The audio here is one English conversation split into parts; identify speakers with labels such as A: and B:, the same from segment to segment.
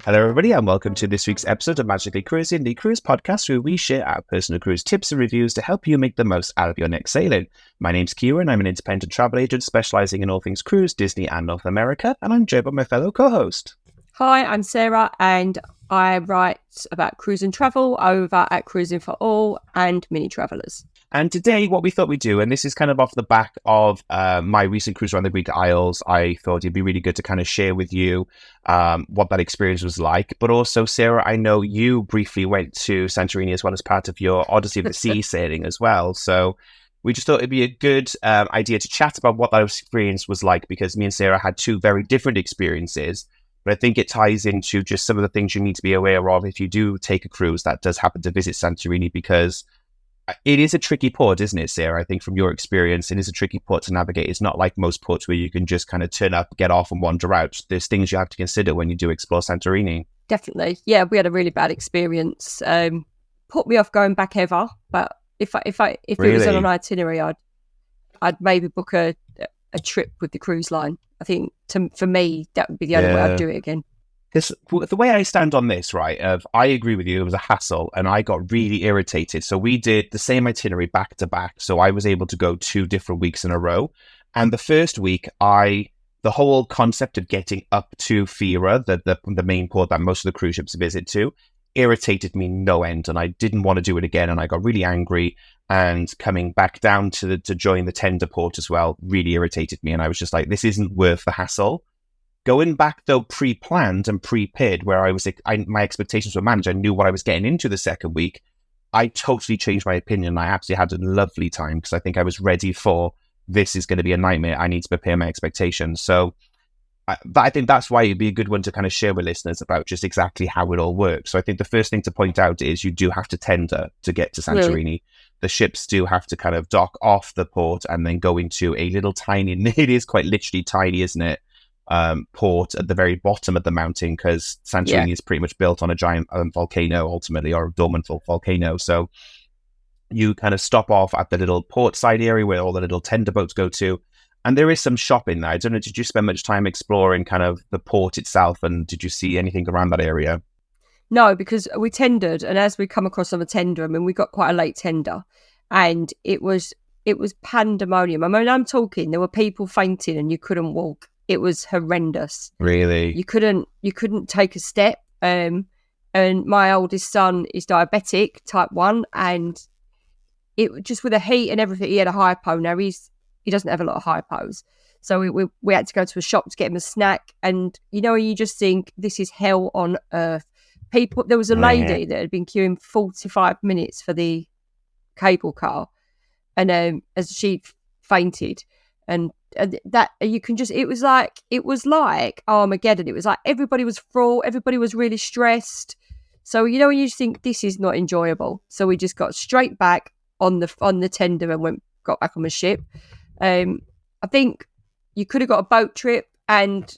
A: Hello, everybody, and welcome to this week's episode of Magically Cruising, the cruise podcast where we share our personal cruise tips and reviews to help you make the most out of your next sailing. My name's Kieran. I'm an independent travel agent specializing in all things cruise, Disney, and North America, and I'm joined by my fellow co-host.
B: Hi, I'm Sarah, and I write about cruise and travel over at Cruising for All and Mini Travellers.
A: And today, what we thought we'd do, and this is kind of off the back of my recent cruise around the Greek Isles, I thought it'd be really good to kind of share with you what that experience was like. But also, Sarah, I know you briefly went to Santorini as well as part of your Odyssey of the Sea sailing as well. So we just thought it'd be a good idea to chat about what that experience was like, because me and Sarah had two very different experiences. But I think it ties into just some of the things you need to be aware of if you do take a cruise that does happen to visit Santorini, because it is a tricky port, isn't it, Sarah? I think from your experience, it is a tricky port to navigate. It's not like most ports where you can just kind of turn up, get off and wander out. There's things you have to consider when you do explore Santorini.
B: Definitely. Yeah, we had a really bad experience. Put me off going back ever. But if
A: Really?
B: it was on an itinerary, I'd maybe book a trip with the cruise line. I think for me, that would be the only way I'd do it again.
A: Because the way I stand on this, right, I agree with you, it was a hassle and I got really irritated. So we did the same itinerary back to back. So I was able to go 2 different weeks in a row. And the first week, the whole concept of getting up to Fira, the main port that most of the cruise ships visit to, irritated me no end. And I didn't want to do it again. And I got really angry. And coming back down to join the tender port as well really irritated me. And I was just like, this isn't worth the hassle. Going back, though, pre-planned and prepared, where my expectations were managed, I knew what I was getting into the second week, I totally changed my opinion. I absolutely had a lovely time because I think I was ready for, this is going to be a nightmare. I need to prepare my expectations. So I think that's why it'd be a good one to kind of share with listeners about just exactly how it all works. So I think the first thing to point out is you do have to tender to get to Santorini. Really? The ships do have to kind of dock off the port and then go into a little tiny, it is quite literally tiny, isn't it? Port at the very bottom of the mountain, because Santorini is pretty much built on a giant volcano ultimately, or a dormant volcano. So you kind of stop off at the little port side area where all the little tender boats go to, and there is some shopping there. I don't know, did you spend much time exploring kind of the port itself, and did you see anything around that area?
B: No, because we tendered, and as we come across on the tender, I mean, we got quite a late tender, and it was pandemonium. I mean, I'm talking, there were people fainting and you couldn't walk. It was horrendous.
A: Really?
B: You couldn't take a step. And my oldest son is diabetic, type 1, and it just with the heat and everything, he had a hypo. Now he doesn't have a lot of hypos. So we had to go to a shop to get him a snack. And, you just think, this is hell on earth. There was a lady that had been queuing 45 minutes for the cable car. And as she fainted, and that you can just, it was like Armageddon. It was like everybody was full, everybody was really stressed. So when you just think, this is not enjoyable. So we just got straight back on the tender and got back on the ship. I think you could have got a boat trip, but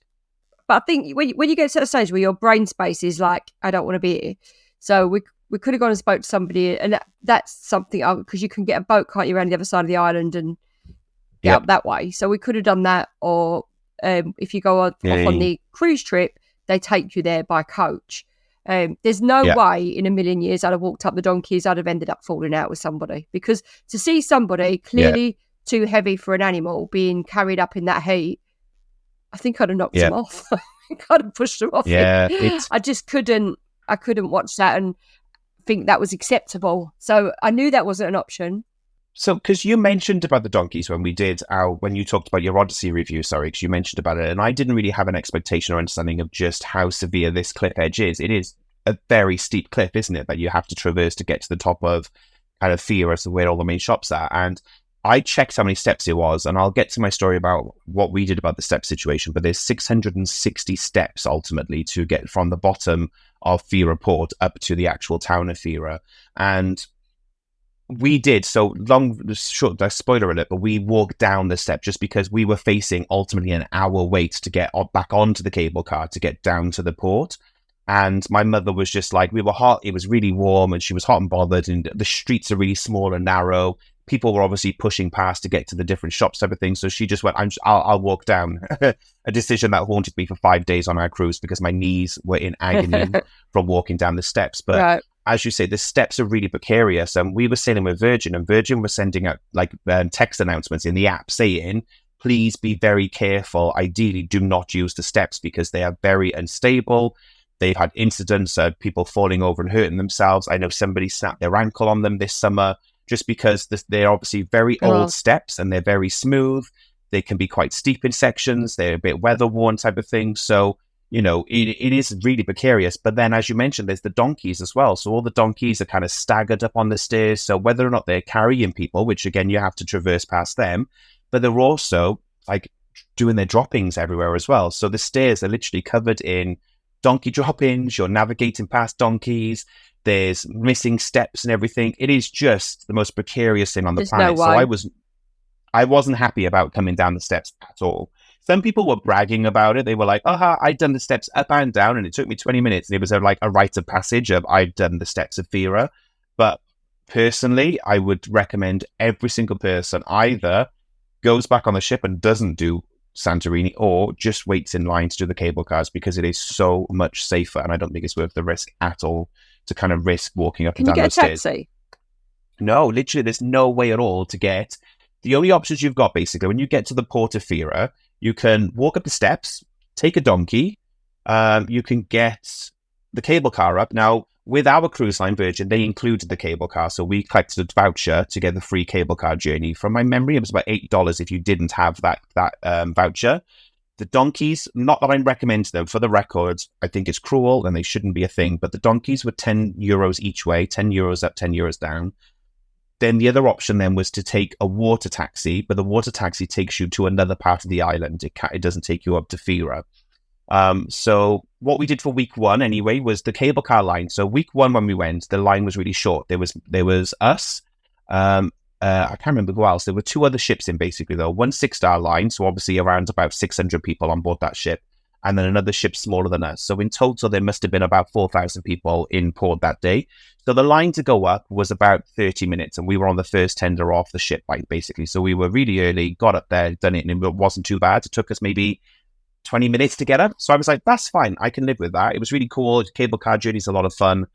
B: I think when you get to that stage where your brain space is like, I don't want to be here. So we could have gone and spoke to somebody, and that's something, because you can get a boat, can't you, around the other side of the island and get up that way. So we could have done that, or if you go off on the cruise trip, they take you there by coach. There's no way in a million years I'd have walked up the donkeys. I'd have ended up falling out with somebody, because to see somebody clearly too heavy for an animal being carried up in that heat, I think I'd have knocked them off. I think I'd have pushed them off. I just couldn't watch that and think that was acceptable. So I knew that wasn't an option.
A: So, because you mentioned about the donkeys when you talked about your Odyssey review, because you mentioned about it, and I didn't really have an expectation or understanding of just how severe this cliff edge is. It is a very steep cliff, isn't it, that you have to traverse to get to the top of kind of Fira, so where all the main shops are. And I checked how many steps it was, and I'll get to my story about what we did about the step situation, but there's 660 steps ultimately to get from the bottom of Fira port up to the actual town of Fira. And we did, short spoiler alert, but we walked down the step just because we were facing ultimately an hour wait to get back onto the cable car to get down to the port. And my mother was just like, we were hot, it was really warm, and she was hot and bothered, and the streets are really small and narrow. people were obviously pushing past to get to the different shops type of thing. So she just went, I'll walk down. A decision that haunted me for 5 days on our cruise because my knees were in agony from walking down the steps. But
B: Right.
A: as you say, the steps are really precarious. And we were sailing with Virgin, and Virgin was sending out like text announcements in the app saying, please be very careful. Ideally, do not use the steps because they are very unstable. They've had incidents of people falling over and hurting themselves. I know somebody snapped their ankle on them this summer just because they're obviously very old steps and they're very smooth. They can be quite steep in sections. They're a bit weather worn type of thing. So, it is really precarious. But then, as you mentioned, there's the donkeys as well. So all the donkeys are kind of staggered up on the stairs. So whether or not they're carrying people, which again, you have to traverse past them, but they're also like doing their droppings everywhere as well. So the stairs are literally covered in donkey drop-ins. You're navigating past donkeys. There's missing steps and everything. It is just the most precarious thing on the planet.
B: No way.
A: So I wasn't happy about coming down the steps at all. Some people were bragging about it. They were like, I'd done the steps up and down and it took me 20 minutes. And it was like a rite of passage of I'd done the steps of Fira. But personally, I would recommend every single person either goes back on the ship and doesn't do Santorini or just waits in line to do the cable cars because it is so much safer. And I don't think it's worth the risk at all to kind of risk walking up and down those stairs.
B: Can you get a taxi?
A: No, literally, there's no way at all to get. The only options you've got, basically, when you get to the port of Fira, you can walk up the steps, take a donkey, you can get the cable car up. Now, with our cruise line, Virgin, they included the cable car, so we collected a voucher to get the free cable car journey. From my memory, it was about $8 if you didn't have that voucher. The donkeys, not that I'm recommending them, for the record, I think it's cruel and they shouldn't be a thing, but the donkeys were €10 each way, €10 up, €10 down. Then the other option then was to take a water taxi, but the water taxi takes you to another part of the island. It doesn't take you up to Fira. So what we did for week one anyway was the cable car line. So week one when we went, the line was really short. There was us. I can't remember who else. There were 2 other ships in basically though. One 6-star line, so obviously around about 600 people on board that ship, and then another ship smaller than us. So in total, there must have been about 4,000 people in port that day. So the line to go up was about 30 minutes, and we were on the first tender off the ship, basically. So we were really early, got up there, done it, and it wasn't too bad. It took us maybe 20 minutes to get up. So I was like, that's fine. I can live with that. It was really cool. Cable car journey is a lot of fun.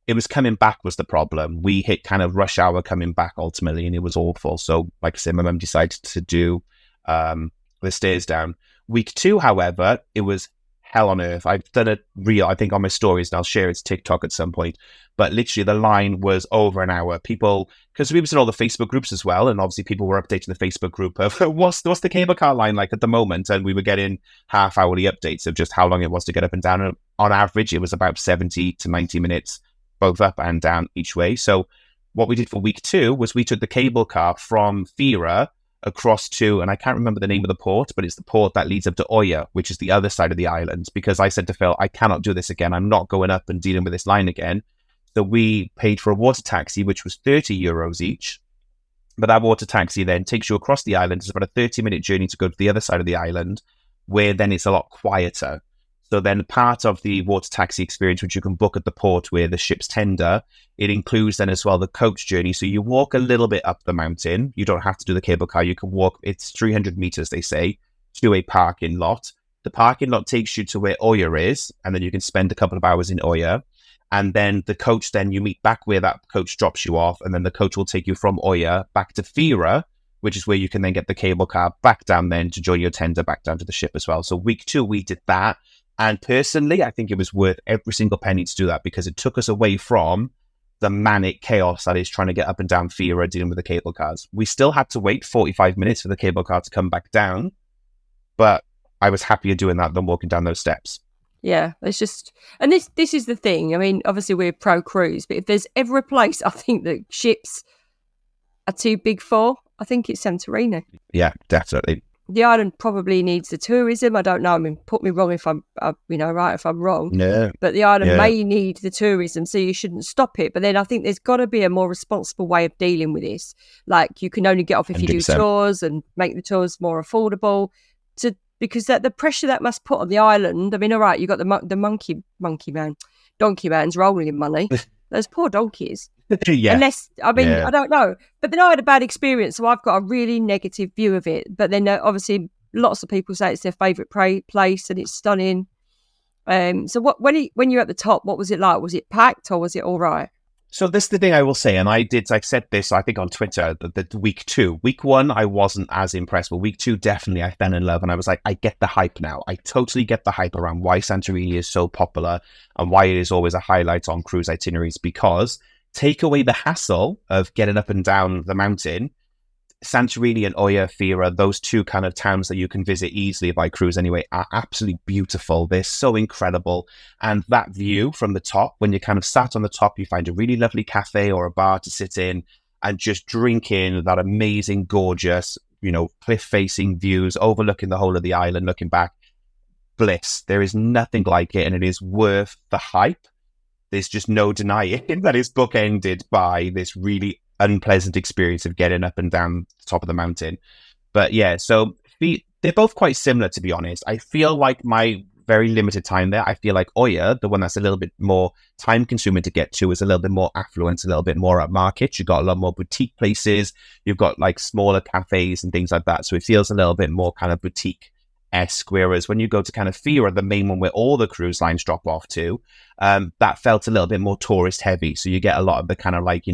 A: It was coming back was the problem. We hit kind of rush hour coming back ultimately, and it was awful. So like I said, my mum decided to do the stairs down. Week 2, however, it was hell on earth. I've done a reel, I think, on my stories, and I'll share its TikTok at some point. But literally, the line was over an hour. People, because we was in all the Facebook groups as well, and obviously people were updating the Facebook group of what's the cable car line like at the moment, and we were getting half-hourly updates of just how long it was to get up and down. And on average, it was about 70 to 90 minutes, both up and down each way. So what we did for week 2 was we took the cable car from Fira across to, and I can't remember the name of the port, but it's the port that leads up to Oia, which is the other side of the island, because I said to Phil, I cannot do this again. I'm not going up and dealing with this line again. So we paid for a water taxi, which was €30 each. But that water taxi then takes you across the island. It's about a 30-minute journey to go to the other side of the island, where then it's a lot quieter. So then part of the water taxi experience, which you can book at the port where the ship's tender, it includes then as well the coach journey. So you walk a little bit up the mountain. You don't have to do the cable car. You can walk, it's 300 meters, they say, to a parking lot. The parking lot takes you to where Oia is, and then you can spend a couple of hours in Oia. And then the coach, then you meet back where that coach drops you off, and then the coach will take you from Oia back to Fira, which is where you can then get the cable car back down then to join your tender back down to the ship as well. So week 2, we did that. And personally, I think it was worth every single penny to do that, because it took us away from the manic chaos that is trying to get up and down Fira dealing with the cable cars. We still had to wait 45 minutes for the cable car to come back down, but I was happier doing that than walking down those steps.
B: Yeah, it's just, and this is the thing. I mean, obviously we're pro cruise, but if there's ever a place I think that ships are too big for, I think it's Santorini.
A: Yeah, definitely.
B: The island probably needs the tourism. I don't know. I mean, put me wrong if I'm, right if I'm wrong.
A: No.
B: But the island may need the tourism, so you shouldn't stop it. But then I think there's got to be a more responsible way of dealing with this. Like, you can only get off if you
A: 100%.
B: do tours, and make the tours more affordable. Because the pressure that must put on the island. I mean, all right, you got the donkey man's rolling in money. Those poor donkeys.
A: Yeah,
B: Unless, I mean,
A: yeah.
B: I don't know. But then I had a bad experience, so I've got a really negative view of it. But then obviously lots of people say it's their favourite place and it's stunning. So when you're at the top, what was it like? Was it packed or was it all right?
A: So this is the thing I will say, and I said this, I think on Twitter, that week two, week one, I wasn't as impressed, but week two, definitely I fell in love, and I was like, I get the hype now. I totally get the hype around why Santorini is so popular and why it is always a highlight on cruise itineraries, because take away the hassle of getting up and down the mountain. Santorini and Oia, Fira, those two kind of towns that you can visit easily by cruise anyway, are absolutely beautiful. They're so incredible. And that view from the top, when you kind of sat on the top, you find a really lovely cafe or a bar to sit in and just drink in that amazing, gorgeous, cliff-facing views overlooking the whole of the island, looking back. Bliss. There is nothing like it, and it is worth the hype. There's just no denying that it's bookended by this really unpleasant experience of getting up and down the top of the mountain. But yeah, so they're both quite similar, to be honest. I feel like my very limited time there, I feel like Oya, the one that's a little bit more time consuming to get to, is a little bit more affluent, a little bit more upmarket. You've got a lot more boutique places. You've got like smaller cafes and things like that. So it feels a little bit more kind of boutique-esque. Whereas when you go to kind of Fira, the main one where all the cruise lines drop off to, that felt a little bit more tourist heavy. So you get a lot of the kind of like,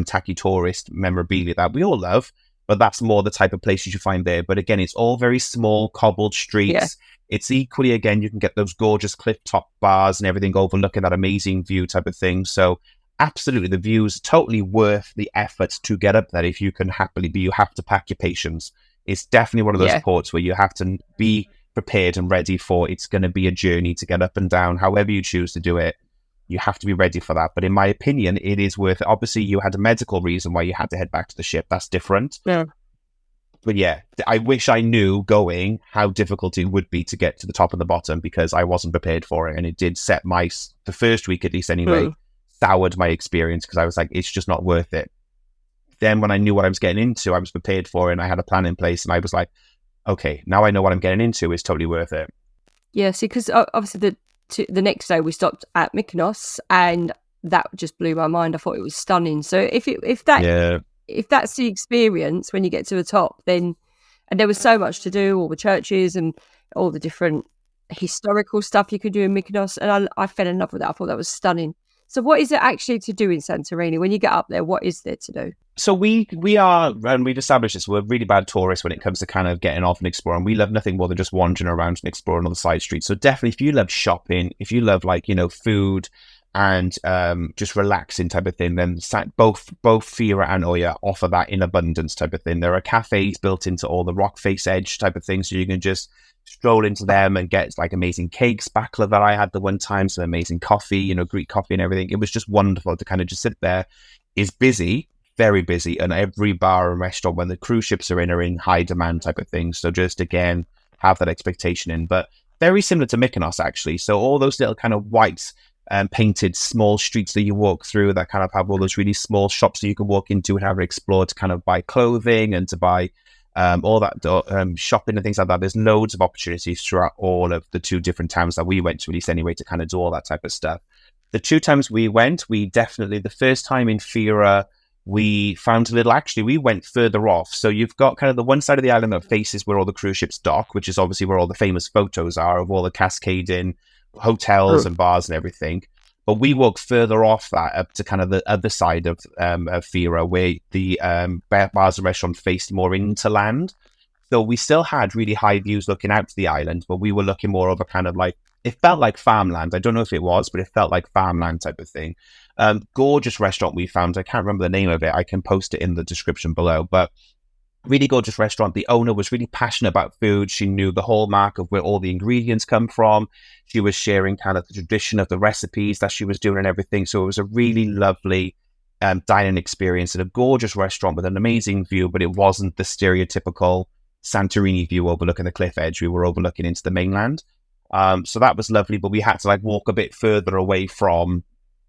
A: tacky tourist memorabilia that we all love, but that's more the type of places you find there. But again, it's all very small, cobbled streets.
B: Yeah.
A: It's equally, again, you can get those gorgeous cliff top bars and everything overlooking that amazing view type of thing. So absolutely, the view is totally worth the effort to get up there if you can happily be. You have to pack your patience. It's definitely one of those ports where you have to be prepared and ready for. It's going to be a journey to get up and down, however you choose to do it. You have to be ready for that. But in my opinion, it is worth it. Obviously, you had a medical reason why you had to head back to the ship. That's different.
B: Yeah.
A: But yeah, I wish I knew going how difficult it would be to get to the top and the bottom, because I wasn't prepared for it. And it did set the first week at least anyway, soured my experience, because I was like, it's just not worth it. Then when I knew what I was getting into, I was prepared for it and I had a plan in place, and I was like, okay, now I know what I'm getting into. It's totally worth it.
B: Yeah, see, because obviously the next day we stopped at Mykonos, and that just blew my mind. I thought it was stunning. So if that's the experience when you get to the top, then, and there was so much to do, all the churches and all the different historical stuff you could do in Mykonos, and I fell in love with that. I thought that was stunning. So what is it actually to do in Santorini? When you get up there, what is there to do?
A: So we are, and we've established this, we're really bad tourists when it comes to kind of getting off and exploring. We love nothing more than just wandering around and exploring all the side streets. So definitely, if you love shopping, if you love food and just relaxing type of thing, then both Fira and Oia offer that in abundance type of thing. There are cafes built into all the rock face edge type of thing, so you can just stroll into them and get like amazing cakes, baklava that I had the one time, some amazing coffee, Greek coffee and everything. It was just wonderful to kind of just sit there. It's busy, very busy, and every bar and restaurant when the cruise ships are in high demand type of thing. So just again, have that expectation in, but very similar to Mykonos actually. So all those little kind of white painted small streets that you walk through that kind of have all those really small shops that you can walk into and have explore to kind of buy clothing and to buy all that shopping and things like that. There's loads of opportunities throughout all of the two different towns that we went to, at least anyway, to kind of do all that type of stuff. The two times we went, the first time in Fira, we found we went further off. So you've got kind of the one side of the island that faces where all the cruise ships dock, which is obviously where all the famous photos are of all the cascading hotels and bars and everything. But we walked further off that up to kind of the other side of Fira, where the bars and restaurants faced more into land. So we still had really high views looking out to the island, but we were looking more over kind of like, it felt like farmland. I don't know if it was, but it felt like farmland type of thing. Gorgeous restaurant we found. I can't remember the name of it. I can post it in the description below, but really gorgeous restaurant. The owner was really passionate about food. She knew the hallmark of where all the ingredients come from. She was sharing kind of the tradition of the recipes that she was doing and everything. So it was a really lovely dining experience at a gorgeous restaurant with an amazing view, but it wasn't the stereotypical Santorini view overlooking the cliff edge. We were overlooking into the mainland. So that was lovely, but we had to walk a bit further away from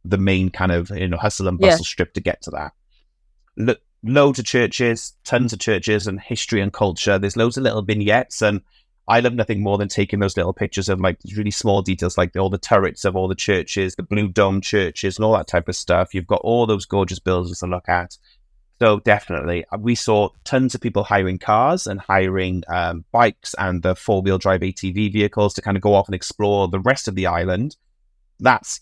A: the main kind of hustle and bustle strip to get to that. Loads of churches, tons of churches and history and culture. There's loads of little vignettes, and I love nothing more than taking those little pictures of like really small details, like all the turrets of all the churches, the blue dome churches, and all that type of stuff. You've got all those gorgeous buildings to look at. So definitely, we saw tons of people hiring cars and hiring bikes and the four-wheel drive ATV vehicles to kind of go off and explore the rest of the island. That's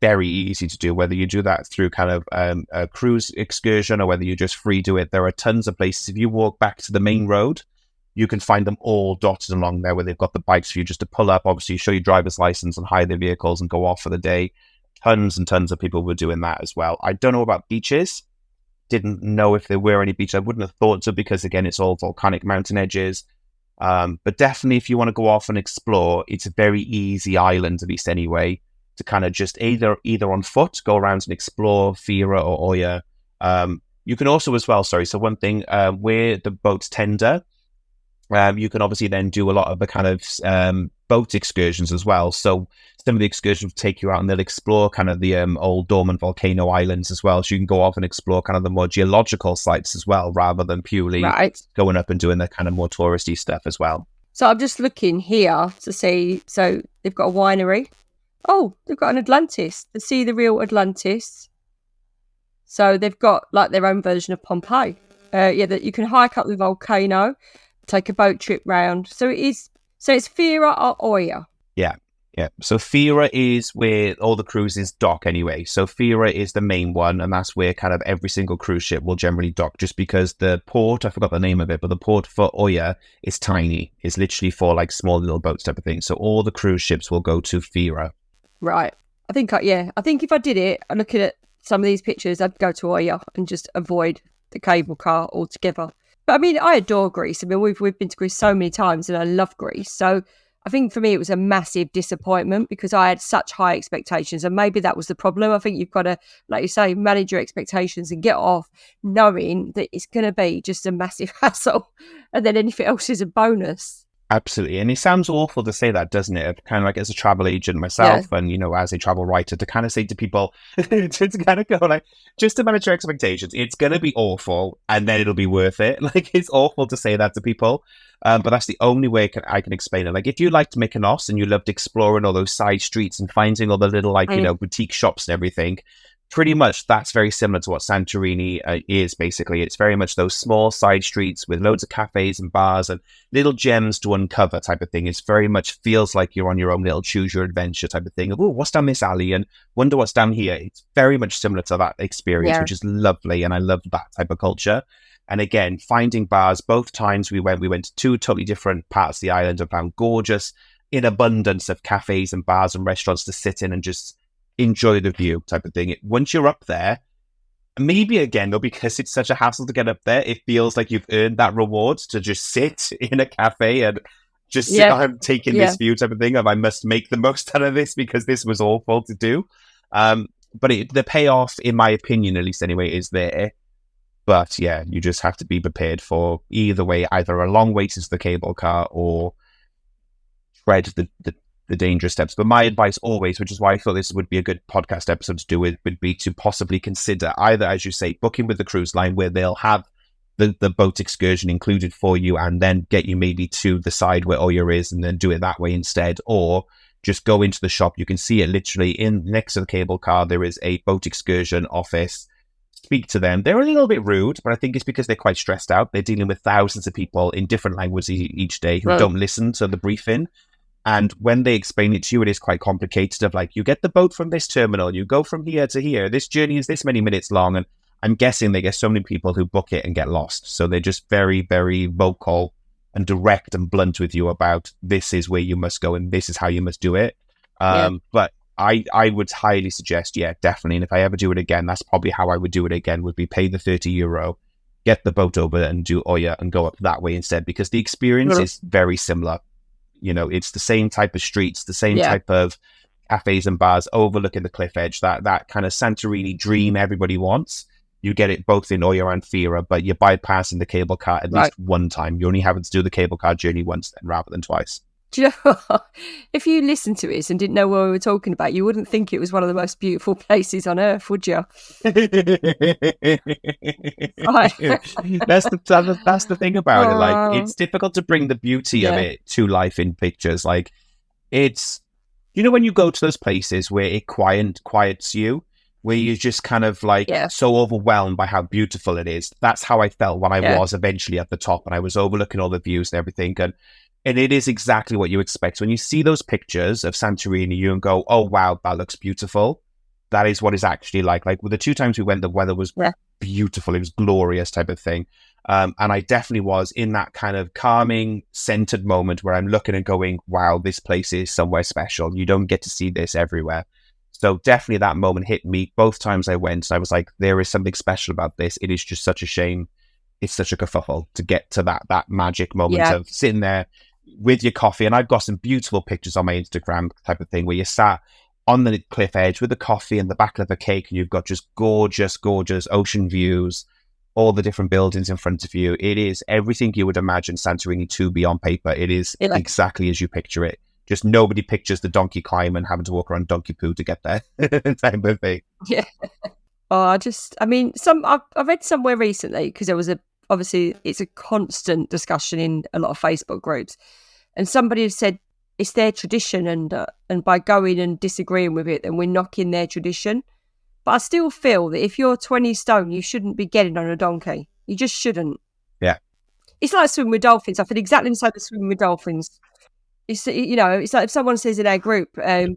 A: very easy to do, whether you do that through kind of a cruise excursion or whether you just free do it. There are tons of places. If you walk back to the main road, you can find them all dotted along there where they've got the bikes for you just to pull up. Obviously, you show your driver's license and hire their vehicles and go off for the day. Tons and tons of people were doing that as well. I don't know about beaches. Didn't know if there were any beaches. I wouldn't have thought so because, again, it's all volcanic mountain edges. But definitely, if you want to go off and explore, it's a very easy island, at least anyway, to kind of just either on foot, go around and explore Fira or Oia. You can also as well, so one thing, where the boats tender, you can obviously then do a lot of the kind of boat excursions as well. So some of the excursions will take you out and they'll explore kind of the old dormant volcano islands as well. So you can go off and explore kind of the more geological sites as well, rather than purely going up and doing the kind of more touristy stuff as well.
B: So I'm just looking here to see. So they've got a winery. Oh, they've got an Atlantis. To see the real Atlantis. So they've got like their own version of Pompeii. That you can hike up the volcano, take a boat trip round. So it's Fira or Oia.
A: Yeah. So Fira is where all the cruises dock anyway. So Fira is the main one, and that's where kind of every single cruise ship will generally dock, just because the port, I forgot the name of it, but the port for Oia is tiny. It's literally for like small little boats type of thing. So all the cruise ships will go to Fira.
B: Right. I think if I did it, I'm looking at some of these pictures, I'd go to Oia and just avoid the cable car altogether. But I mean, I adore Greece. I mean, we've been to Greece so many times and I love Greece. So I think for me, it was a massive disappointment because I had such high expectations, and maybe that was the problem. I think you've got to, like you say, manage your expectations and get off knowing that it's going to be just a massive hassle, and then anything else is a bonus.
A: Absolutely. And it sounds awful to say that, doesn't it? Kind of like as a travel agent myself, and, as a travel writer, to kind of say to people, to kind of go like, just to manage your expectations, it's going to be awful and then it'll be worth it. Like, it's awful to say that to people. But that's the only way I can explain it. Like, if you liked Mykonos and you loved exploring all those side streets and finding all the little, boutique shops and everything, pretty much that's very similar to what Santorini is, basically. It's very much those small side streets with loads of cafes and bars and little gems to uncover type of thing. It's very much feels like you're on your own little choose your adventure type of thing. Oh, what's down this alley and wonder what's down here. It's very much similar to that experience, which is lovely. And I love that type of culture. And again, finding bars, both times we went to two totally different parts of the island and found gorgeous, in abundance of cafes and bars and restaurants to sit in and just enjoy the view type of thing. Once you're up there, maybe again, though, because it's such a hassle to get up there, it feels like you've earned that reward to just sit in a cafe and just sit, I'm taking this view type of thing of I must make the most out of this because this was awful to do. But the payoff, in my opinion, at least anyway, is there. But yeah, you just have to be prepared for either way, either a long wait into the cable car or tread the dangerous steps. But my advice always, which is why I thought this would be a good podcast episode to do with, would be to possibly consider either, as you say, booking with the cruise line where they'll have the boat excursion included for you and then get you maybe to the side where Oya is and then do it that way instead, or just go into the shop. You can see it literally in next to the cable car. There is a boat excursion office. Speak to them. They're a little bit rude, but I think it's because they're quite stressed out. They're dealing with thousands of people in different languages each day who don't listen to the briefing. And when they explain it to you, it is quite complicated of like, you get the boat from this terminal, you go from here to here, this journey is this many minutes long. And I'm guessing they get so many people who book it and get lost. So they're just very, very vocal and direct and blunt with you about this is where you must go and this is how you must do it. But I would highly suggest, definitely. And if I ever do it again, that's probably how I would do it again, would be pay the €30, get the boat over and do Oya and go up that way instead, because the experience is very similar. It's the same type of streets, the same type of cafes and bars overlooking the cliff edge, that kind of Santorini dream everybody wants. You get it both in Oya and Fira, but you're bypassing the cable car at least one time. You're only having to do the cable car journey once then rather than twice.
B: Do you know what? If you listened to it and didn't know what we were talking about, you wouldn't think it was one of the most beautiful places on earth, would you? Right.
A: That's the thing about it. Like,
B: Oh,
A: it's difficult to bring the beauty of
B: yeah,
A: it to life in pictures. Like, it's, when you go to those places where it quiets you, where you're just kind of like
B: yeah,
A: so overwhelmed by how beautiful it is. That's how I felt when I
B: yeah,
A: was eventually at the top and I was overlooking all the views and everything. And it is exactly what you expect. When you see those pictures of Santorini, you go, oh, wow, that looks beautiful. That is what it's actually like. Like, with the 2 times we went, the weather was
B: yeah,
A: beautiful. It was glorious type of thing. And I definitely was in that kind of calming, centered moment where I'm looking and going, wow, this place is somewhere special. You don't get to see this everywhere. So definitely that moment hit me both times I went. I was like, there is something special about this. It is just such a shame. It's such a kerfuffle to get to that magic moment
B: yeah,
A: of sitting there with your coffee. And I've got some beautiful pictures on my Instagram type of thing where you sat on the cliff edge with the coffee and the back of a cake, and you've got just gorgeous, gorgeous ocean views, all the different buildings in front of you. It is everything you would imagine Santorini to be on paper. It is
B: yeah,
A: exactly as you picture it. Just nobody pictures the donkey climb and having to walk around donkey poo to get there. Type of thing.
B: yeah. Oh, I mean, I read somewhere recently because there was obviously it's a constant discussion in a lot of Facebook groups, and somebody has said it's their tradition, and by going and disagreeing with it, then we're knocking their tradition. But I still feel that if you're 20 stone, you shouldn't be getting on a donkey. You just shouldn't.
A: Yeah.
B: It's like swimming with dolphins. I feel exactly the same as swimming with dolphins. It's like if someone says in our group, I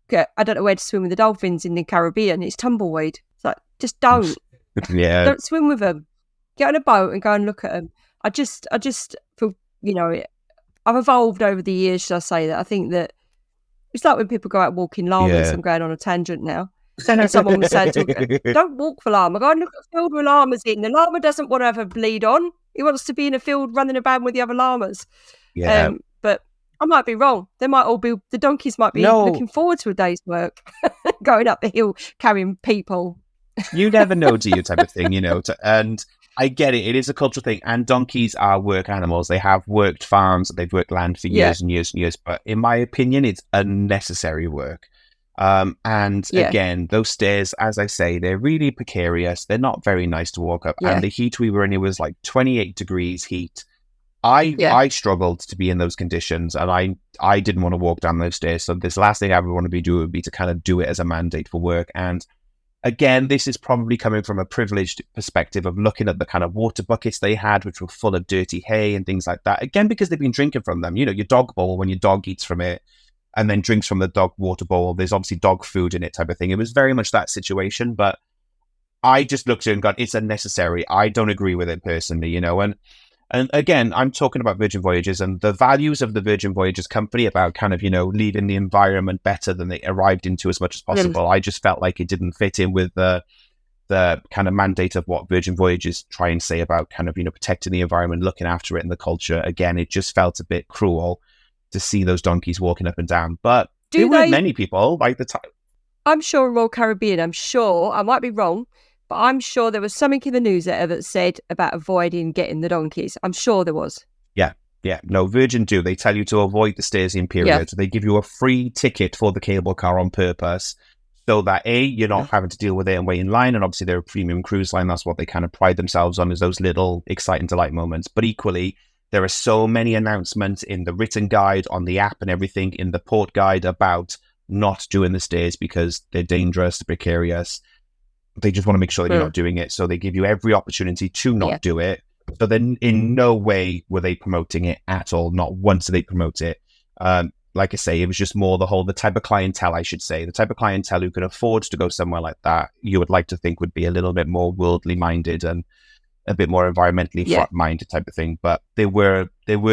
B: don't know where to swim with the dolphins in the Caribbean. It's tumbleweed. It's like, just don't.
A: Yeah.
B: Don't swim with them. Get on a boat and go and look at them. I just feel, I've evolved over the years, should I say that? I think that it's like when people go out walking llamas.
A: Yeah.
B: I'm going on a tangent now. And someone was saying to me, don't walk for llama. Go and look at a field with llamas in. The llama doesn't want to have a bleed on. He wants to be in a field running about with the other llamas.
A: Yeah.
B: But I might be wrong. The donkeys might be
A: No,
B: looking forward to a day's work, going up the hill, carrying people.
A: you never know, do you, type of thing, and I get it. It is a cultural thing, and donkeys are work animals. They have worked farms, they've worked land for
B: Yeah,
A: years and years and years. But in my opinion, it's unnecessary work. And
B: yeah,
A: again, those stairs, as I say, they're really precarious. They're not very nice to walk up.
B: yeah,
A: And the heat we were in, it was like 28 degrees heat. I
B: yeah,
A: I struggled to be in those conditions, and I didn't want to walk down those stairs. So this last thing I would want to be doing would be to kind of do it as a mandate for work. And again, this is probably coming from a privileged perspective of looking at the kind of water buckets they had, which were full of dirty hay and things like that. Again, because they've been drinking from them. Your dog bowl, when your dog eats from it and then drinks from the dog water bowl, there's obviously dog food in it type of thing. It was very much that situation, but I just looked at it and gone, it's unnecessary. I don't agree with it personally, and again, I'm talking about Virgin Voyages and the values of the Virgin Voyages company about kind of, leaving the environment better than they arrived into as much as
B: mm,
A: possible. I just felt like it didn't fit in with the kind of mandate of what Virgin Voyages try and say about kind of, protecting the environment, looking after it and the culture. Again, it just felt a bit cruel to see those donkeys walking up and down. But there
B: Do
A: weren't
B: they?
A: many people like the time.
B: I'm sure Royal Caribbean. I'm sure I might be wrong, but I'm sure there was something in the newsletter that said about avoiding getting the donkeys. I'm sure there was.
A: Yeah. Yeah, no, Virgin do. They tell you to avoid the stairs-in
B: Yeah,
A: period. They give you a free ticket for the cable car on purpose so that A, you're not having to deal with it and wait in line. And obviously they're a premium cruise line. That's what they kind of pride themselves on, is those little exciting delight moments. But equally, there are so many announcements in the written guide, on the app and everything, in the port guide about not doing the stairs because they're dangerous, they're precarious. They just want to make sure that you're not doing it. So they give you every opportunity to
B: yeah,
A: not do it. So then in no way were they promoting it at all. Not once did they promote it. Like I say, it was just more the type of clientele, I should say, the type of clientele who could afford to go somewhere like that, you would like to think would be a little bit more worldly minded and a bit more environmentally
B: yeah,
A: minded type of thing. But there were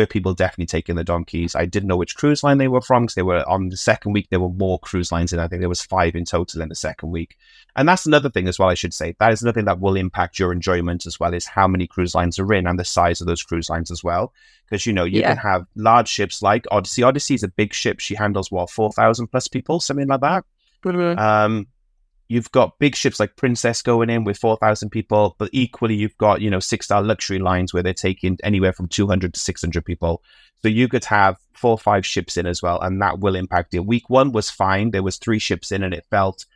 A: people definitely taking the donkeys. I didn't know which cruise line they were from, because they were on the second week. There were more cruise lines, and I think there was 5 in total in the second week. And that's another thing as well, I should say. That is another thing that will impact your enjoyment as well, is how many cruise lines are in and the size of those cruise lines as well. Because, you can
B: yeah,
A: have large ships like Odyssey. Odyssey is a big ship. She handles, 4,000 plus people, something like that.
B: mhm,
A: Um, you've got big ships like Princess going in with 4,000 people, but equally you've got, 6-star luxury lines where they're taking anywhere from 200 to 600 people. So you could have 4 or 5 ships in as well, and that will impact it. Week 1 was fine. There was 3 ships in and it felt,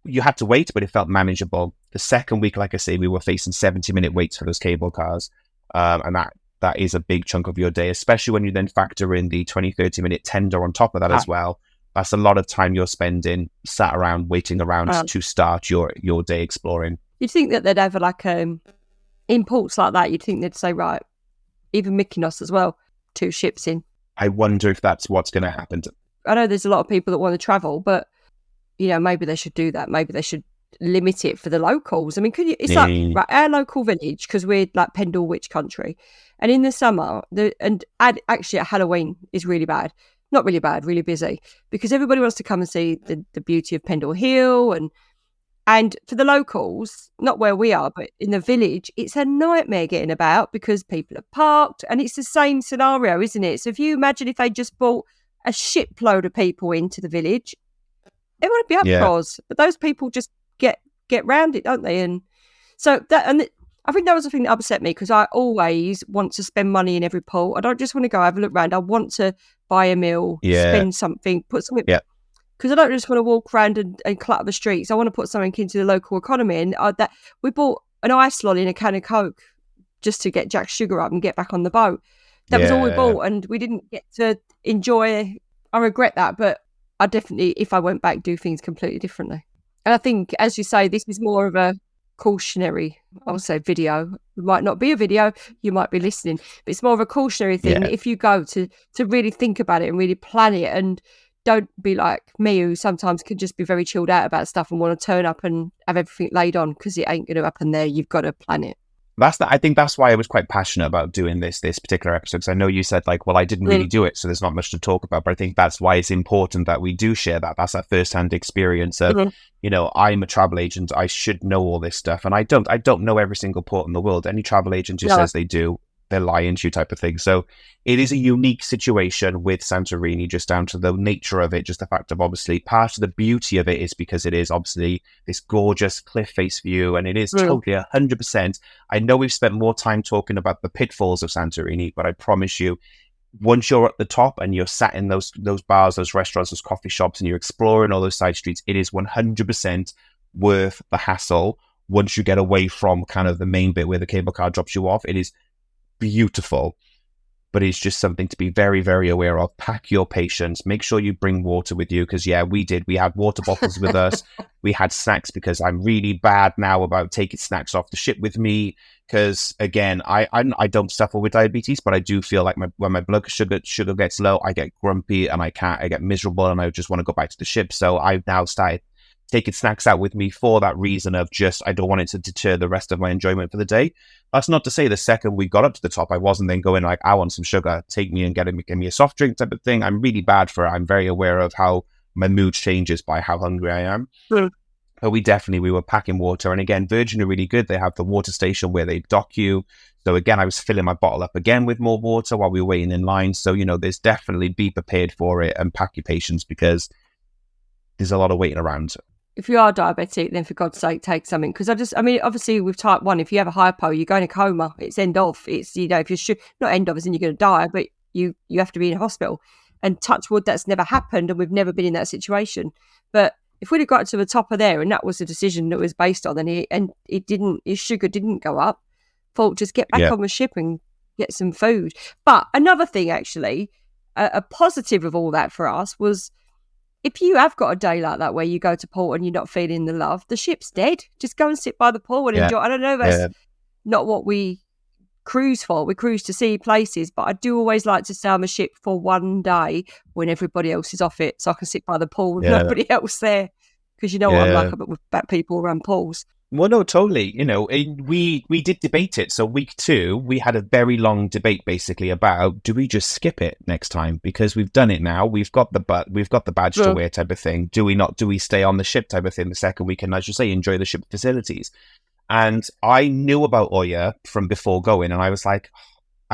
A: you had to wait, but it felt manageable. The second week, like I say, we were facing 70-minute waits for those cable cars. And that is a big chunk of your day, especially when you then factor in the 20-30 minute tender on top of that as well. That's a lot of time you're spending sat around, waiting around to start your day exploring.
B: You'd think that they'd have like in ports like that, you'd think they'd say, right, even Mykonos as well, 2 ships in.
A: I wonder if that's what's going to happen.
B: I know there's a lot of people that want to travel, but, maybe they should do that. Maybe they should limit it for the locals. I mean, could you? It's like right, our local village, because we're like Pendle Witch country, and in the summer, actually at Halloween is really bad. Not really bad, really busy, because everybody wants to come and see the beauty of Pendle Hill, and for the locals, not where we are, but in the village, it's a nightmare getting about because people are parked, and it's the same scenario, isn't it? So if you imagine if they just brought a shipload of people into the village, everyone would be uproars, but those people just get round it, don't they? And so I think that was the thing that upset me, because I always want to spend money in every port. I don't just want to go have a look around. I want to buy a meal, spend something, put something. Because I don't just want to walk around and clutter the streets. I want to put something into the local economy. And we bought an ice lolly and a can of Coke just to get Jack's sugar up and get back on the boat. That was all we bought, and we didn't get to enjoy. I regret that, but I definitely, if I went back, do things completely differently. And I think, as you say, this is more of a cautionary, I would say, video. It might not be a video, you might be listening, but it's more of a cautionary thing. If you go to really think about it and really plan it, and don't be like me, who sometimes can just be very chilled out about stuff and want to turn up and have everything laid on, because it ain't going to happen there. You've got to plan it.
A: I think that's why I was quite passionate about doing this particular episode, because I know you said like, well, I didn't really do it, so there's not much to talk about, but I think that's why it's important that we do share that. That's that first-hand experience of, I'm a travel agent, I should know all this stuff, and I don't know every single port in the world. Any travel agent who says they do, they're lying to you, type of thing. So it is a unique situation with Santorini, just down to the nature of it, just the fact of, obviously, part of the beauty of it is because it is obviously this gorgeous cliff face view, and it is totally 100%. I know we've spent more time talking about the pitfalls of Santorini, but I promise you, once you're at the top and you're sat in those bars, those restaurants, those coffee shops, and you're exploring all those side streets, it is 100% worth the hassle. Once you get away from kind of the main bit where the cable car drops you off, it is beautiful, but it's just something to be very, very aware of. Pack your patience. Make sure you bring water with you, because we had water bottles with us. We had snacks, because I'm really bad now about taking snacks off the ship with me, because again, I don't suffer with diabetes, but I do feel like when my blood sugar gets low, I get grumpy and I get miserable, and I just want to go back to the ship. So I've now started taking snacks out with me for that reason of just, I don't want it to deter the rest of my enjoyment for the day. That's not to say the second we got up to the top, I wasn't then going like, I want some sugar, take me and give me a soft drink type of thing. I'm really bad for it. I'm very aware of how my mood changes by how hungry I am. But we were packing water. And again, Virgin are really good. They have the water station where they dock you. So again, I was filling my bottle up again with more water while we were waiting in line. So, there's definitely, be prepared for it and pack your patience, because there's a lot of waiting around.
B: If you are diabetic, then for God's sake, take something. Because obviously with type 1, if you have a hypo, you go in a coma. It's end of. It's, if you're not end of as in you're going to die, but you have to be in a hospital. And touch wood, that's never happened, and we've never been in that situation. But if we'd have got to the top of there, and that was a decision that was based on, his sugar didn't go up, thought just get back on the ship and get some food. But another thing, actually, a positive of all that for us was, if you have got a day like that where you go to port and you're not feeling the love, the ship's dead. Just go and sit by the pool and enjoy. I don't know, that's not what we cruise for. We cruise to see places, but I do always like to stay on the ship for one day when everybody else is off it, so I can sit by the pool with nobody else there. Because what I'm like about with people around pools.
A: Well, no, totally. We did debate it. So week 2, we had a very long debate basically about, do we just skip it next time? Because we've done it now. We've got the badge to wear type of thing. Do we not? Do we stay on the ship type of thing the second week? And as you say, enjoy the ship facilities. And I knew about Oia from before going, and I was like,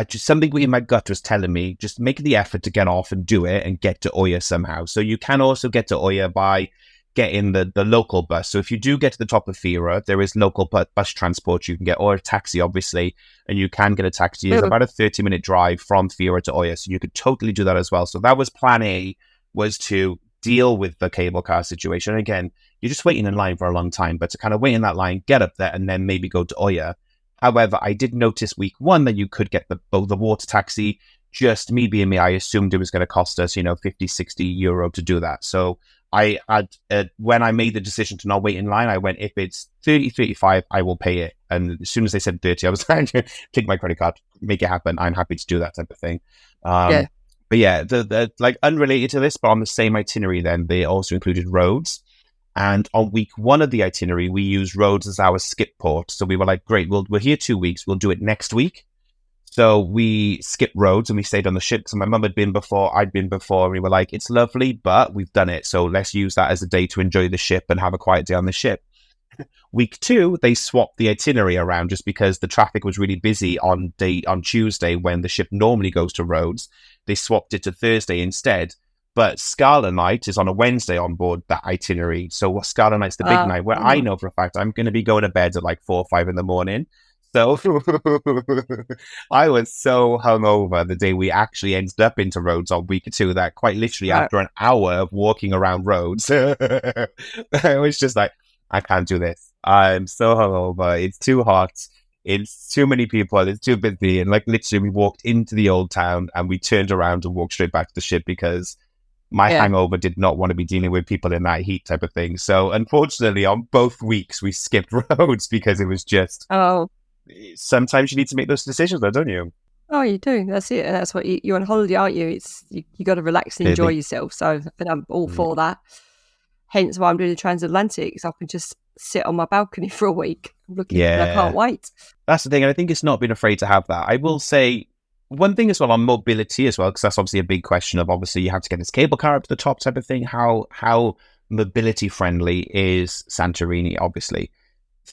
A: something in my gut was telling me, just make the effort to get off and do it and get to Oia somehow. So you can also get to Oia by getting the local bus. So if you do get to the top of Fira, there is local bus transport you can get, or a taxi, obviously, and you can get a taxi. It's
B: Mm.
A: about a 30-minute drive from Fira to Oia, so you could totally do that as well. So that was plan A, was to deal with the cable car situation. Again, you're just waiting in line for a long time, but to kind of wait in that line, get up there, and then maybe go to Oia. However, I did notice week one that you could get the water taxi. Just me being me, I assumed it was going to cost us, 50, 60 euro to do that. So I had, when I made the decision to not wait in line, I went, if it's 30, 35, I will pay it. And as soon as they said 30, I was trying to take my credit card, make it happen. I'm happy to do that type of thing.
B: Yeah.
A: But yeah, the like unrelated to this, but on the same itinerary, then they also included roads. And on week one of the itinerary, we used roads as our skip port. So we were like, great, we're here 2 weeks. We'll do it next week. So we skipped roads and we stayed on the ship. So my mum had been before, I'd been before. And we were like, it's lovely, but we've done it. So let's use that as a day to enjoy the ship and have a quiet day on the ship. Week two, they swapped the itinerary around just because the traffic was really busy on Tuesday when the ship normally goes to Rhodes. They swapped it to Thursday instead. But Scala Night is on a Wednesday on board that itinerary. So Scala Night's the big night where I know for a fact I'm going to be going to bed at like 4 or 5 in the morning. So I was so hungover the day we actually ended up into Rhodes on week two that quite literally after an hour of walking around Rhodes, I was just like, I can't do this. I'm so hungover. It's too hot. It's too many people. It's too busy. And like literally we walked into the old town and we turned around and walked straight back to the ship because my hangover did not want to be dealing with people in that heat type of thing. So unfortunately on both weeks we skipped Rhodes because it was just... Sometimes you need to make those decisions though, don't you?
B: Oh, you do. That's it. And that's what you're on holiday, aren't you? It's you got to relax and enjoy yourself. So I'm all for that. Hence why I'm doing the transatlantic, so I can just sit on my balcony for a week. I'm looking, and I can't wait.
A: That's the thing. And I think it's not being afraid to have that. I will say one thing as well on mobility as well, because that's obviously a big question of obviously you have to get this cable car up to the top type of thing. How mobility friendly is Santorini, obviously.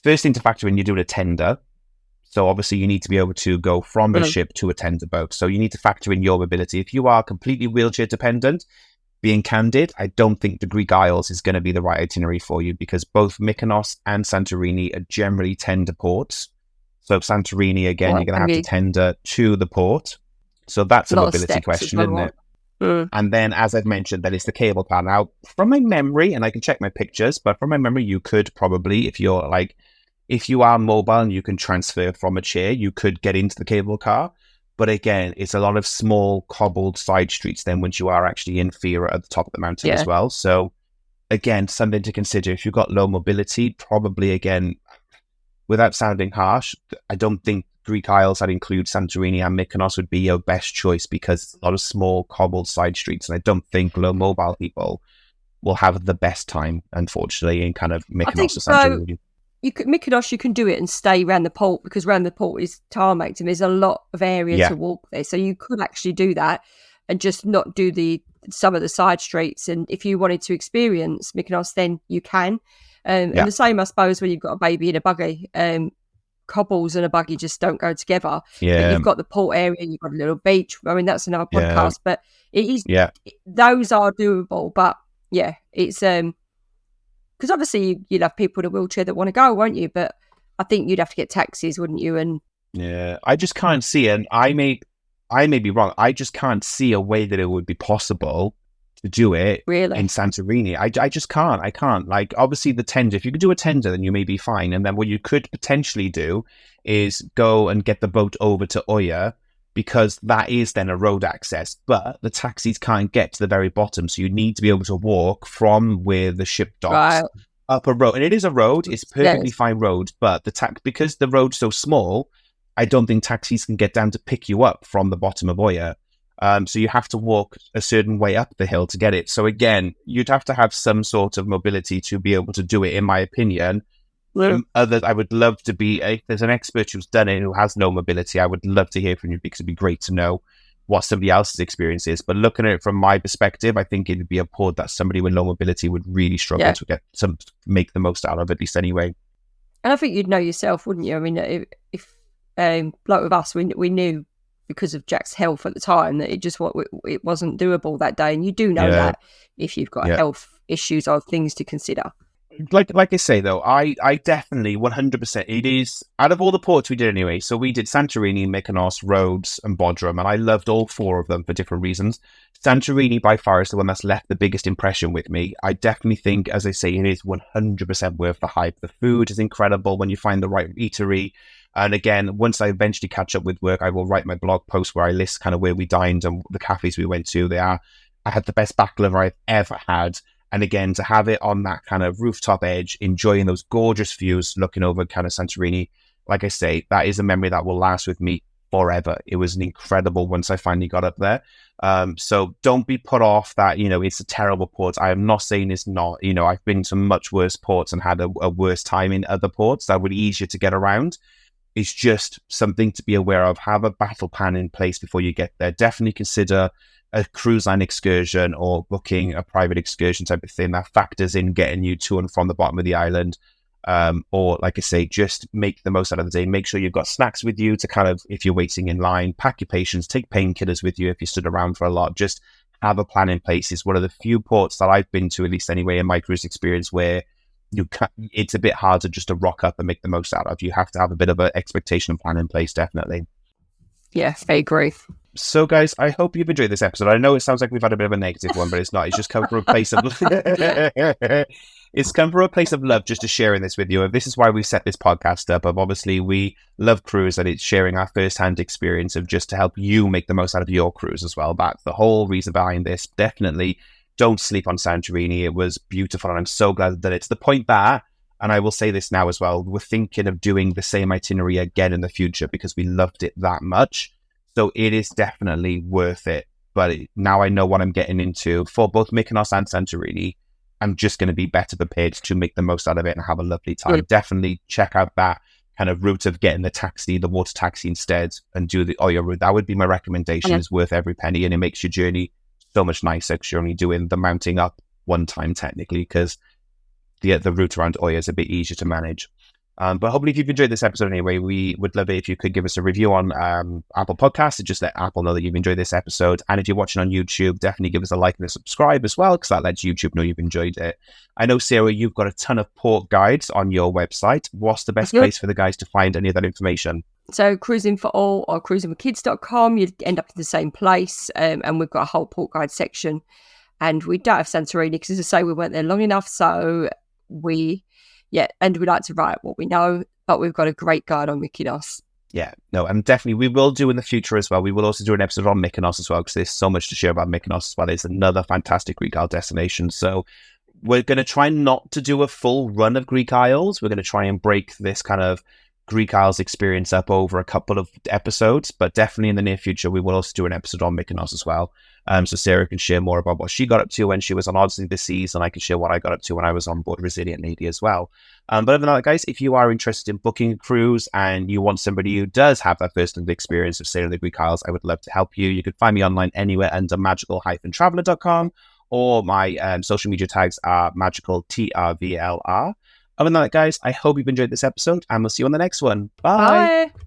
A: First thing to factor in, you're doing a tender. So obviously you need to be able to go from a ship to a tender boat. So you need to factor in your mobility. If you are completely wheelchair dependent, being candid, I don't think the Greek Isles is going to be the right itinerary for you because both Mykonos and Santorini are generally tender ports. So Santorini, again, you're going to have to tender to the port. So that's a mobility question, isn't it? And then, as I've mentioned, that is the cable car. Now, from my memory, and I can check my pictures, but from my memory, you could probably, if you are mobile and you can transfer from a chair, you could get into the cable car. But again, it's a lot of small cobbled side streets then once you are actually in Fira at the top of the mountain as well. So again, something to consider. If you've got low mobility, probably again, without sounding harsh, I don't think Greek Isles that include Santorini and Mykonos would be your best choice because it's a lot of small cobbled side streets. And I don't think low mobile people will have the best time, unfortunately, in kind of Mykonos or Santorini.
B: Mykonos, you can do it and stay around the port because around the port is tarmacked and there's a lot of area to walk there. So you could actually do that and just not do some of the side streets. And if you wanted to experience Mykonos, then you can. And the same, I suppose, when you've got a baby in a buggy, cobbles and a buggy just don't go together.
A: Yeah.
B: But you've got the port area, you've got a little beach. I mean, that's another podcast, but it is, those are doable. But yeah, it's, because obviously you'd have people in a wheelchair that want to go, won't you? But I think you'd have to get taxis, wouldn't you? And
A: I just can't see, and I may be wrong. I just can't see a way that it would be possible to do it in Santorini. I just can't. I can't. Like obviously the tender. If you could do a tender, then you may be fine. And then what you could potentially do is go and get the boat over to Oia, because that is then a road access, but the taxis can't get to the very bottom. So you need to be able to walk from where the ship docks up a road. And it is a road, it's perfectly fine road, but because the road's so small, I don't think taxis can get down to pick you up from the bottom of Oia. So you have to walk a certain way up the hill to get it. So again, you'd have to have some sort of mobility to be able to do it, in my opinion. I would love to be, if there's an expert who's done it who has no mobility, I would love to hear from you because it'd be great to know what somebody else's experience is. But looking at it from my perspective, I think it would be a port that somebody with low mobility would really struggle to make the most out of, at least anyway.
B: And I think you'd know yourself, wouldn't you? I mean, if like with us, we knew because of Jack's health at the time that it wasn't doable that day. And you do know that if you've got a health issues or things to consider.
A: Like I say though, I definitely 100%. It is out of all the ports we did anyway. So we did Santorini, Mykonos, Rhodes, and Bodrum, and I loved all four of them for different reasons. Santorini by far is the one that's left the biggest impression with me. I definitely think, as I say, it is 100% worth the hype. The food is incredible when you find the right eatery. And again, once I eventually catch up with work, I will write my blog post where I list kind of where we dined and the cafes we went to. I had the best baklava I've ever had. And again, to have it on that kind of rooftop edge, enjoying those gorgeous views, looking over kind of Santorini, like I say, that is a memory that will last with me forever. It was an incredible once I finally got up there. So don't be put off that, it's a terrible port. I am not saying it's not. I've been to much worse ports and had a worse time in other ports that were easier to get around. It's just something to be aware of. Have a battle plan in place before you get there. Definitely consider a cruise line excursion or booking a private excursion type of thing that factors in getting you to and from the bottom of the island. Or like I say, just make the most out of the day. Make sure you've got snacks with you to kind of, if you're waiting in line, pack your patience, take painkillers with you if you stood around for a lot. Just have a plan in place. It's one of the few ports that I've been to, at least anyway, in my cruise experience, where it's a bit harder just to rock up and make the most out of. You have to have a bit of an expectation and plan in place, definitely.
B: Yeah, I agree.
A: So, guys, I hope you've enjoyed this episode. I know it sounds like we've had a bit of a negative one, but it's not. It's just come from a place of it's come from a place of love just to sharing this with you. And this is why we set this podcast up. Of obviously, we love cruise, and it's sharing our first-hand experience of just to help you make the most out of your cruise as well. That's the whole reason behind this. Definitely don't sleep on Santorini. It was beautiful, and I'm so glad that it's the point that, and I will say this now as well, we're thinking of doing the same itinerary again in the future because we loved it that much. So it is definitely worth it. But now I know what I'm getting into for both Mykonos and Santorini. I'm just going to be better prepared to make the most out of it and have a lovely time. Definitely check out that kind of route of getting the water taxi instead, and do the Oia route. That would be my recommendation. It's worth every penny, and it makes your journey so much nicer because you're only doing the mounting up one time technically, because the route around Oia is a bit easier to manage. But hopefully if you've enjoyed this episode anyway, we would love it if you could give us a review on Apple Podcasts and just let Apple know that you've enjoyed this episode. And if you're watching on YouTube, definitely give us a like and a subscribe as well, because that lets YouTube know you've enjoyed it. I know, Sarah, you've got a ton of port guides on your website. What's the best place for the guys to find any of that information?
B: So Cruising for All or cruisingforkids.com, you'd end up in the same place. And we've got a whole port guide section. And we don't have Santorini because, as I say, we weren't there long enough. So and we like to write what we know, but we've got a great guide on Mykonos.
A: Yeah, no, and definitely we will do in the future as well. We will also do an episode on Mykonos as well, because there's so much to share about Mykonos as well. It's another fantastic Greek Isle destination. So we're going to try not to do a full run of Greek Isles. We're going to try and break this kind of Greek Isles experience up over a couple of episodes, but definitely in the near future, we will also do an episode on Mykonos as well. So Sarah can share more about what she got up to when she was on Odyssey the Seas, and I can share what I got up to when I was on board Resilient Lady as well. But other than that, guys, if you are interested in booking a cruise and you want somebody who does have that first-hand experience of sailing the Greek Isles, I would love to help you. You can find me online anywhere under magical-traveler.com, or my social media tags are magical TRVLR. Other than that, guys, I hope you've enjoyed this episode, and we'll see you on the next one. Bye.
B: Bye.